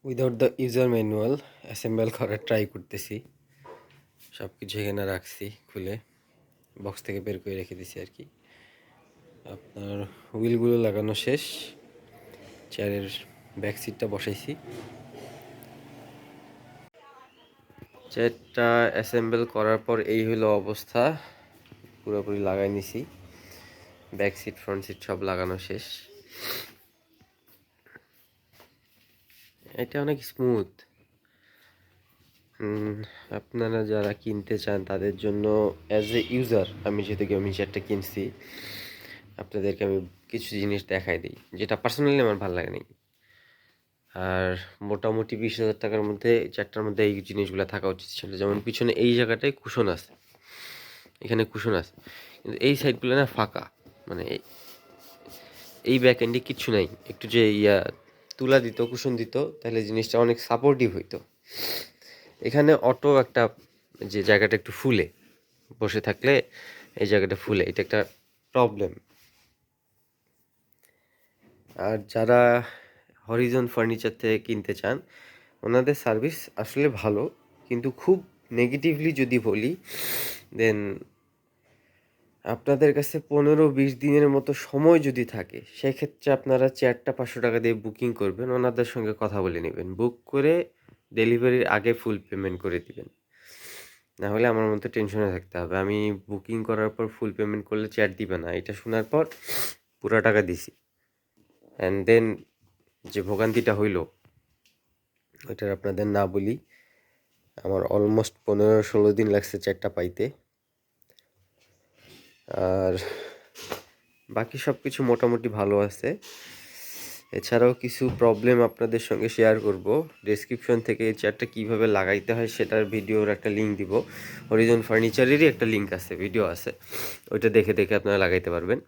Without the user manual assemble করার try করতেছি। সব কিছু এখানে রাখছি, খুলে বক্স থেকে বের করে রেখে দিছি আর কি। আপনার হুইলগুলো লাগানো শেষ, চেয়ারের ব্যাক সিটটা বসাইছি। চেয়ারটা অ্যাসেম্বল করার পর এই হলো অবস্থা, পুরোপুরি লাগাই নিছি। ব্যাক সিট ফ্রন্ট সিট সব লাগানো শেষ। এটা অনেক স্মুথ। আপনারা যারা কিনতে চান তাদের জন্য অ্যাজ এ ইউজার, আমি যেহেতু গেমিং চেয়ারটা কিনছি, আপনাদেরকে আমি কিছু জিনিস দেখাই দিই যেটা পার্সোনালি আমার ভালো লাগে নাই। আর মোটামুটি 20,000 টাকার মধ্যে চেয়ারটার মধ্যে এই জিনিসগুলো থাকা উচিত ছিল। যেমন পিছনে এই জায়গাটায় কুশন আছে, এখানে কুশন আছে, কিন্তু এই সাইডগুলো না ফাঁকা, মানে এই ব্যাক এন্ডে কিচ্ছু নাই। একটু যে তুলা দিত, কুশন দিত, তাহলে জিনিসটা অনেক সাপোর্টিভ হইতো। এখানে অটো একটা যে জায়গাটা একটু ফুলে, বসে থাকলে এই জায়গাটা ফুলে, এটা একটা প্রবলেম। আর যারা হরিজন ফার্নিচার থেকে কিনতে চান, ওনাদের সার্ভিস আসলে ভালো, কিন্তু খুব নেগেটিভলি যদি বলি, দেন আপনাদের কাছে 15-20 দিনের মতো সময় যদি থাকে, সেক্ষেত্রে আপনারা চেয়ারটা 500 টাকা দিয়ে বুকিং করবেন, ওনাদের সঙ্গে কথা বলে নেবেন, বুক করে ডেলিভারির আগে ফুল পেমেন্ট করে দিবেন। না হলে আমার মতো টেনশনে থাকতে হবে, আমি বুকিং করার পর ফুল পেমেন্ট করলে চেয়ার দিবে না। এটা শোনার পর পুরো টাকা দিছি, অ্যান্ড দেন যে ভোগান্তিটা হইল ওইটার আপনাদের না বলি। আমার অলমোস্ট 15-16 দিন লাগছে চেয়ারটা পাইতে। আর বাকি সব কিছু মোটামুটি ভালো আছে। এছাড়াও কিছু প্রবলেম আপনাদের সঙ্গে শেয়ার করব। ডেসক্রিপশন থেকে এই চেয়ারটা কীভাবে লাগাইতে হয় সেটার ভিডিওর একটা লিঙ্ক দিব। হরিজন ফার্নিচারেরই একটা লিঙ্ক আছে, ভিডিও আছে, ওইটা দেখে দেখে আপনারা লাগাইতে পারবেন।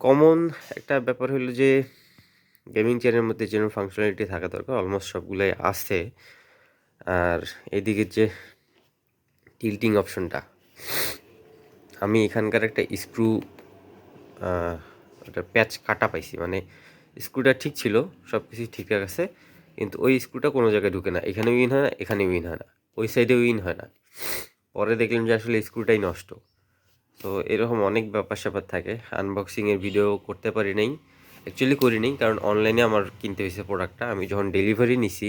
কমন একটা ব্যাপার হলো যে গেমিং চেয়ারের মধ্যে যেরকম ফাংশনালিটি থাকা দরকার অলমোস্ট সবগুলাই আছে। আর এদিকে যে টিল্টিং অপশনটা, আমি এখানকার একটা স্ক্রু, ওটা প্যাচ কাটা পাইছি, মানে স্ক্রুটা ঠিক ছিল, সব কিছু ঠিকঠাক আছে, কিন্তু ওই স্ক্রুটা কোনো জায়গায় ঢুকে না, এখানে উইন হয় না, এখানে উইন হয় না, ওই সাইডে উইন হয় না। পরে দেখলাম যে আসলে স্ক্রুটাই নষ্ট। তো এরকম অনেক ব্যাপার স্যাপার থাকে। আনবক্সিংয়ের ভিডিও করতে পারি নাই, অ্যাকচুয়ালি করি নাই, কারণ অনলাইনে আমার কিনতে হয়েছে প্রোডাক্টটা। আমি যখন ডেলিভারি নিছি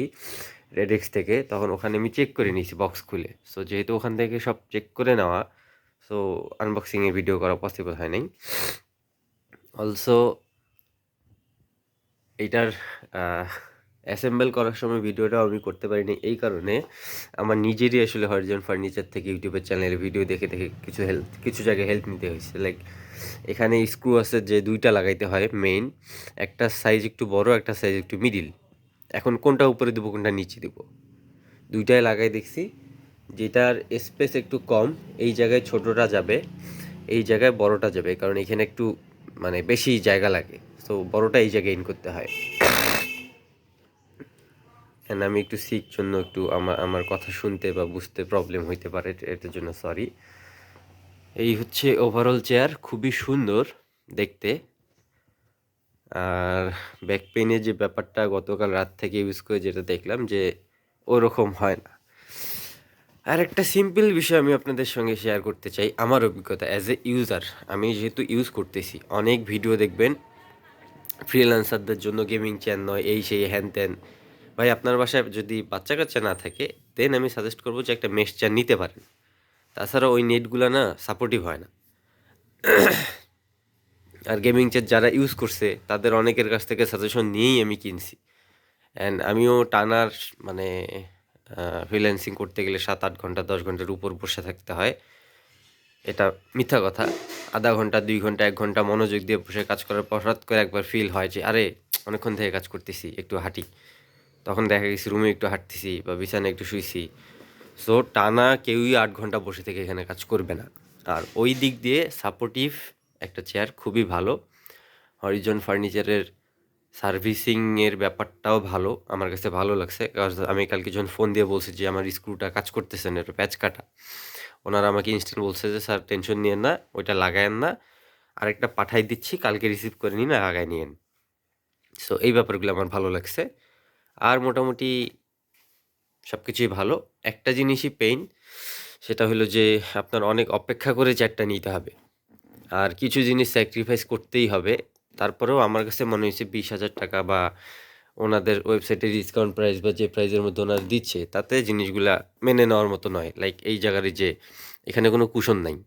রেডেক্স থেকে, তখন ওখানে আমি চেক করে নিয়েছি বক্স খুলে। সো যেহেতু ওখান থেকে সব চেক করে নেওয়া, সো আনবক্সিংয়ের ভিডিও করা পসিবল হয় নাই। অলসো এইটার অ্যাসেম্বল করার সময় ভিডিওটাও আমি করতে পারিনি, এই কারণে আমার নিজেরই আসলে হরিজন ফার্নিচার থেকে ইউটিউবের চ্যানেলে ভিডিও দেখে দেখে কিছু জায়গায় হেল্প নিতে হয়েছে। লাইক এখানে স্ক্রু আছে যে 2টা লাগাইতে হয় মেইন, একটা সাইজ একটু বড়, একটা সাইজ একটু মিডিল। এখন কোনটা উপরে দেবো কোনটা নিচে দেবো, 2টাই লাগাই দেখছি। যেটার স্পেস একটু কম, এই জায়গায় ছোটটা যাবে, এই জায়গায় বড়টা যাবে, কারণ এখানে একটু মানে বেশি জায়গা লাগে, তো বড়টা এই জায়গায় ইন করতে হয়। অ্যান্ড আমি একটু শিখ জন্য একটু আমার কথা শুনতে বা বুঝতে প্রবলেম হইতে পারে, এটার জন্য সরি। এই হচ্ছে ওভারঅল চেয়ার, খুবই সুন্দর দেখতে। আর ব্যাক পেইনের যে ব্যাপারটা, গতকাল রাত থেকে ইউজ করে যেটা দেখলাম যে ওরকম হয় না। আর একটা সিম্পল বিষয় আমি আপনাদের সঙ্গে শেয়ার করতে চাই, আমার অভিজ্ঞতা অ্যাজ এ ইউজার। আমি যেহেতু ইউজ করতেছি, অনেক ভিডিও দেখবেন ফ্রিল্যান্সারদের জন্য গেমিং চেয়ার নয়, এই সেই হ্যান ত্যান। ভাই আপনার বাসায় যদি বাচ্চা কাচ্চা না থাকে, দেন আমি সাজেস্ট করবো যে একটা মেশ চেয়ার নিতে পারেন। তাছাড়া ওই নেটগুলো না সাপোর্টিভ হয় না। আর গেমিং চেয়ার যারা ইউজ করছে তাদের অনেকের কাছ থেকে সাজেশন নিয়েই আমি কিনছি। অ্যান্ড আমিও টানার মানে ফ্রিল্যান্সিং করতে গেলে 7-8 ঘন্টা 10 ঘন্টার উপর বসে থাকতে হয়, এটা মিথ্যা কথা। আধা ঘন্টা 2 ঘন্টা 1 ঘন্টা মনোযোগ দিয়ে বসে কাজ করার পর হঠাৎ করে একবার ফিল হয় যে আরে অনেকক্ষণ থেকে কাজ করতেছি, একটু হাঁটি। তখন দেখা গেছে রুমে একটু হাঁটতেছি বা বিছানায় একটু শুইছি। সো টানা কেউই 8 ঘন্টা বসে থেকে এখানে কাজ করবে না। আর ওই দিক দিয়ে সাপোর্টিভ একটা চেয়ার খুবই ভালো। হরিজন ফার্নিচারের সার্ভিসিংয়ের ব্যাপারটাও ভালো, আমার কাছে ভালো লাগছে। আমি কালকে যখন ফোন দিয়ে বলছি যে আমার স্ক্রুটা কাজ করতেছে না, এটা প্যাচ কাটা, ওনারা আমাকে ইনস্ট্যান্ট বলছে যে স্যার টেনশন নিয়েন না, ওইটা লাগায়েন না, আরেকটা পাঠাই দিচ্ছি, কালকে রিসিভ করে নিন, লাগাই নিয়েন। সো এই ব্যাপারগুলো আমার ভালো লাগছে। আর মোটামুটি সব কিছুই ভালো। একটা জিনিসই পেইন, সেটা হলো যে আপনার অনেক অপেক্ষা করে চেয়ারটা নিতে হবে, আর কিছু জিনিস স্যাক্রিফাইস করতেই হবে। তারপরেও আমার কাছে মনে হয়েছে 20,000 টাকা বা ওনাদের ওয়েবসাইটে ডিসকাউন্ট প্রাইস বা যে প্রাইসের মধ্যে ওনারা দিচ্ছে, তাতে জিনিসগুলা মেনে নেওয়ার মতো নয়। লাইক এই জায়গার যে এখানে কোনো কুশন নাই,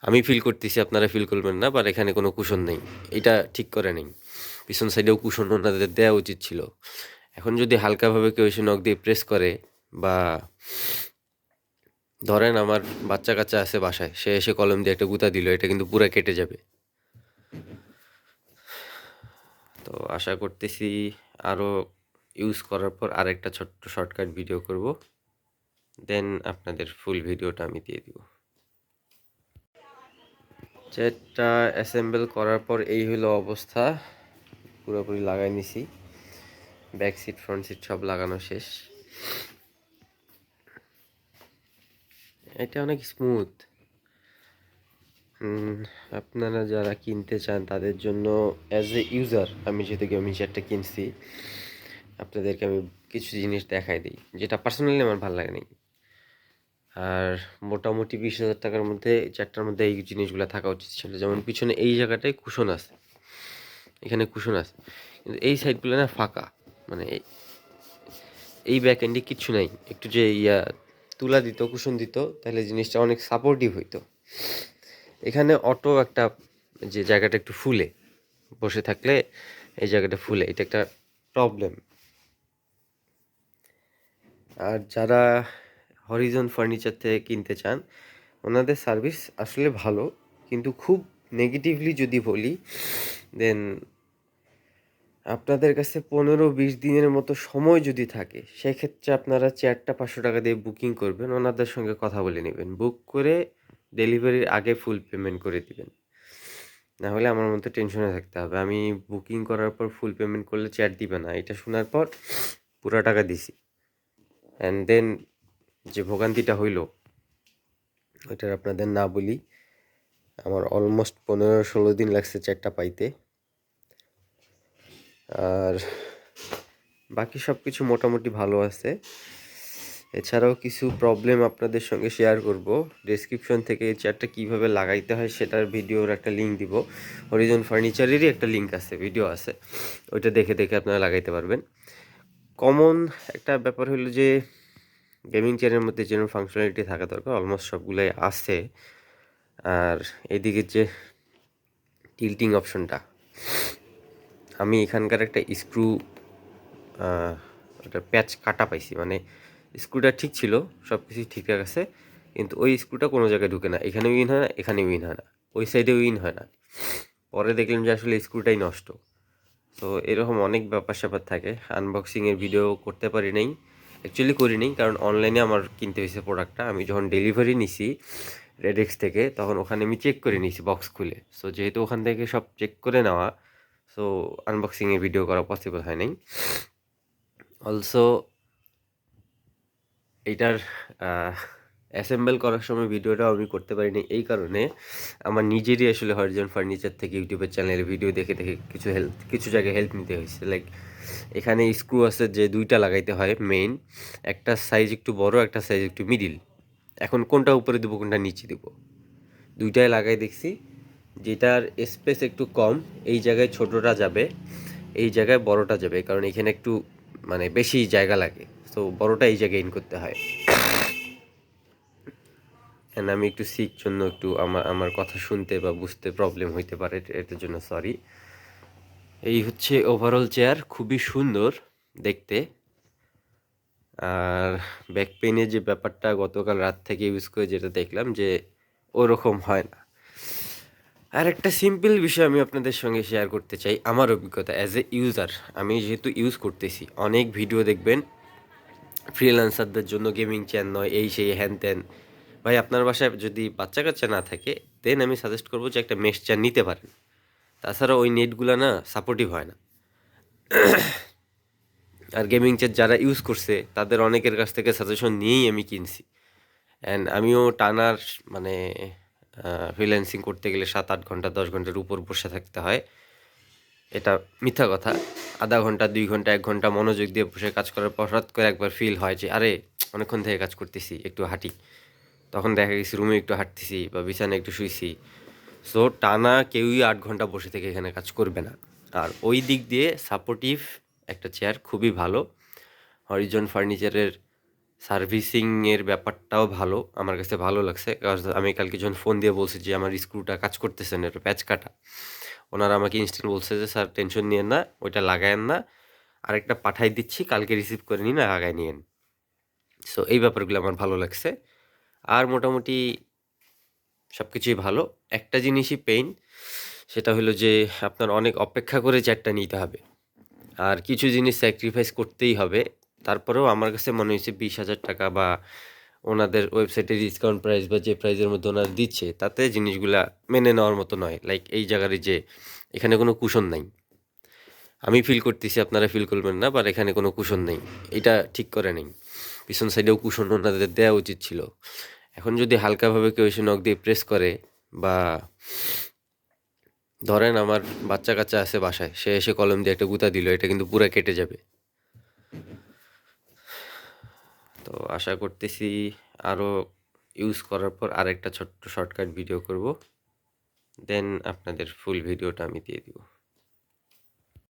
আমি ফিল করতেছি, আপনারা ফিল করবেন না, বাট এখানে কোনো কুশন নেই, এটা ঠিক করে নেই। পিছন সাইডেও কুশন ওনাদের দেওয়া উচিত ছিল। এখন যদি হালকাভাবে কেউ এসে নখ দিয়ে প্রেস করে, বা ধরেন আমার বাচ্চা কাচ্চা আছে বাসায়, সে এসে কলম দিয়ে একটা গুঁতা দিল, এটা কিন্তু পুরো কেটে যাবে। তো আশা করতেছি আরও ইউজ করার পর আরেকটা ছোট্ট শর্টকাট ভিডিও করব, দেন আপনাদের ফুল ভিডিওটা আমি দিয়ে দিব। চেয়ারটা অ্যাসেম্বল করার পর এই হলো অবস্থা, পুরোপুরি লাগাই নিছি, ব্যাক সিট ফ্রন্ট সিট সব লাগানো শেষ। এটা অনেক স্মুথ। আপনারা যারা কিনতে চান তাদের জন্য অ্যাজ এ ইউজার, আমি যেহেতু গেমিং চেয়ারটা কিনছি, আপনাদেরকে আমি কিছু জিনিস দেখাই দিই যেটা পার্সোনালি আমার ভালো লাগে নাই। আর মোটামুটি 20,000 টাকার মধ্যে চেয়ারটার মধ্যে এই জিনিসগুলো থাকা উচিত ছিল। যেমন পিছনে এই জায়গাটায় কুশন আছে, এখানে কুশন আছে, কিন্তু এই সাইডগুলো না ফাঁকা, মানে এই ব্যাক এন্ডে কিচ্ছু নাই। একটু যে তুলা দিত, কুশন দিত, তাহলে জিনিসটা অনেক সাপোর্টিভ হইতো। এখানে অটো একটা যে জায়গাটা একটু ফুলে, বসে থাকলে এই জায়গাটা ফুলে, এটা একটা প্রবলেম। আর যারা হরিজন ফার্নিচার থেকে কিনতে চান, ওনাদের সার্ভিস আসলে ভালো, কিন্তু খুব নেগেটিভলি যদি বলি, দেন আপনাদের কাছে 15-20 দিনের মতো সময় যদি থাকে, সেক্ষেত্রে আপনারা চেয়ারটা 500 টাকা দিয়ে বুকিং করবেন, ওনাদের সঙ্গে কথা বলে নেবেন, বুক করে ডেলিভারির আগে ফুল পেমেন্ট করে দিবেন। না হলে আমার মতো টেনশনে থাকতে হবে, আমি বুকিং করার পর ফুল পেমেন্ট করলে চেয়ার দিবে না, এটা শোনার পর পুরো টাকা দিছি। অ্যান্ড দেন যে ভোগান্তিটা হইল, ওইটার আপনাদের না বলি, আমার অলমোস্ট 15-16 দিন লাগছে চেয়ারটা পাইতে। আর বাকি সব কিছু মোটামুটি ভালো আছে। এছাড়াও কিছু প্রবলেম আপনাদের সঙ্গে শেয়ার করব। ডেসক্রিপশন থেকে এই চেয়ারটা কীভাবে লাগাইতে হয় সেটার ভিডিওর একটা লিঙ্ক দিব। হরিজন ফার্নিচারেরই একটা লিঙ্ক আছে, ভিডিও আছে, ওইটা দেখে দেখে আপনারা লাগাইতে পারবেন। কমন একটা ব্যাপার হলো যে গেমিং চেয়ারের মধ্যে যেরকম ফাংশনালিটি থাকা দরকার অলমোস্ট সবগুলাই আছে। আর এদিকে যে টিল্টিং অপশনটা, আমি এখানকার একটা স্ক্রু ওটা প্যাচ কাটা পাইছি, মানে স্ক্রুটা ঠিক ছিল, সব কিছু ঠিকঠাক আছে, কিন্তু ওই স্ক্রুটা কোনো জায়গায় ঢুকে না, এখানে উইন হয় না, এখানে উইন হয় না, ওই সাইডে উইন হয় না। পরে দেখলাম যে আসলে স্ক্রুটাই নষ্ট। তো এরকম অনেক ব্যাপার স্যাপার থাকে। আনবক্সিংয়ের ভিডিও করতে পারি নাই, অ্যাকচুয়ালি করি নাই, কারণ অনলাইনে আমার কিনতে হয়েছে প্রোডাক্টটা। আমি যখন ডেলিভারি নিছি রেডেক্স থেকে, তখন ওখানে আমি চেক করে নিয়েছি বক্স খুলে। সো যেহেতু ওখান থেকে সব চেক করে নেওয়া, সো আনবক্সিংয়ের ভিডিও করা পসিবল হয় নাই। অলসো এইটার অ্যাসেম্বল করার সময় ভিডিওটাও আমি করতে পারিনি, এই কারণে আমার নিজেরই আসলে হরিজন ফার্নিচার থেকে ইউটিউবের চ্যানেলের ভিডিও দেখে দেখে কিছু জায়গায় হেল্প নিতে হয়েছে। লাইক এখানে স্ক্রু আছে যে 2টা লাগাইতে হয় মেইন, একটা সাইজ একটু বড়, একটা সাইজ একটু মিডিল। এখন কোনটা উপরে দেবো কোনটা নিচে দেবো, 2টাই লাগাই দেখছি, যেটার স্পেস একটু কম এই জায়গায় ছোটটা যাবে, এই জায়গায় বড়টা যাবে, কারণ এখানে একটু মানে বেশি জায়গা লাগে, তো বড়টা এই জায়গায় ইন করতে হয়। অ্যান্ড আমি একটু শিখ জন্য একটু আমার কথা শুনতে বা বুঝতে প্রবলেম হইতে পারে, এটার জন্য সরি। এই হচ্ছে ওভারঅল চেয়ার, খুবই সুন্দর দেখতে। আর ব্যাক পেইনের যে ব্যাপারটা গতকাল রাত থেকে ইউজ করে যেটা দেখলাম যে ওরকম হয় না। আর একটা সিম্পল বিষয় আমি আপনাদের সঙ্গে শেয়ার করতে চাই, আমার অভিজ্ঞতা অ্যাজ এ ইউজার। আমি যেহেতু ইউজ করতেছি, অনেক ভিডিও দেখবেন ফ্রিল্যান্সারদের জন্য গেমিং চেয়ার নয়, এই সেই হ্যান ত্যান। ভাই আপনার বাসায় যদি বাচ্চা কাচ্চা না থাকে, দেন আমি সাজেস্ট করবো যে একটা মেশ চেয়ার নিতে পারেন। তাছাড়া ওই নেটগুলো না সাপোর্টিভ হয় না। আর গেমিং চেয়ার যারা ইউজ করছে তাদের অনেকের কাছ থেকে সাজেশন নিয়েই আমি কিনছি। অ্যান্ড আমিও টানার মানে ফ্রিল্যান্সিং করতে গেলে 7-8 ঘন্টা 10 ঘন্টার উপর বসে থাকতে হয়, এটা মিথ্যা কথা। আধা ঘন্টা 2 ঘন্টা 1 ঘন্টা মনোযোগ দিয়ে বসে কাজ করার পর হঠাৎ করে একবার ফিল হয় যে আরে অনেকক্ষণ থেকে কাজ করতেছি, একটু হাঁটি। তখন দেখা গেছে রুমে একটু হাঁটতেছি বা বিছানায় একটু শুইছি। সো টানা কেউই 8 ঘন্টা বসে থেকে এখানে কাজ করবে না। আর ওই দিক দিয়ে সাপোর্টিভ একটা চেয়ার খুবই ভালো। হরিজন ফার্নিচারের সার্ভিসিংয়ের ব্যাপারটাও ভালো, আমার কাছে ভালো লাগছে। আমি কালকে যখন ফোন দিয়ে বলছি যে আমার স্ক্রুটা কাজ করতেছে না, এটা প্যাচ কাটা, ওনারা আমাকে ইনস্ট্যান্ট বলছে যে স্যার টেনশন নিয়েন না, ওইটা লাগায়েন না, আরেকটা পাঠাই দিচ্ছি, কালকে রিসিভ করে নিন আর লাগাই নিয়েন। সো এই ব্যাপারগুলো আমার ভালো লাগছে। আর মোটামুটি সব কিছুই ভালো। একটা জিনিসই পেইন, সেটা হলো যে আপনার অনেক অপেক্ষা করে চেয়ারটা নিতে হবে। আর কিছু জিনিস স্যাক্রিফাইস করতেই হবে। তারপরেও আমার কাছে মনে হয়েছে 20,000 টাকা বা ওনাদের ওয়েবসাইটে ডিসকাউন্ট প্রাইস বা যে প্রাইসের মধ্যে ওনারা দিচ্ছে, তাতে জিনিসগুলা মেনে নেওয়ার মতো নয়। লাইক এই জায়গার যে এখানে কোনো কুশন নাই। আমি ফিল করতেছি, আপনারা ফিল করবেন না, বাট এখানে কোনো কুশন নেই। এটা ঠিক করে নেই। পিছন সাইডেও কুশন ওনাদের দেওয়া উচিত ছিল। এখন যদি হালকাভাবে কেউ এসে নখ দিয়ে প্রেস করে, বা ধরেন আমার বাচ্চা কাচ্চা আছে বাসায়, সে এসে কলম দিয়ে একটা গুঁতা দিল, এটা কিন্তু পুরো কেটে যাবে। তো আশা করতেছি আরও ইউজ করার পর আরেকটা ছোট্ট শর্টকাট ভিডিও করব, দেন আপনাদের ফুল ভিডিওটা আমি দিয়ে দিব।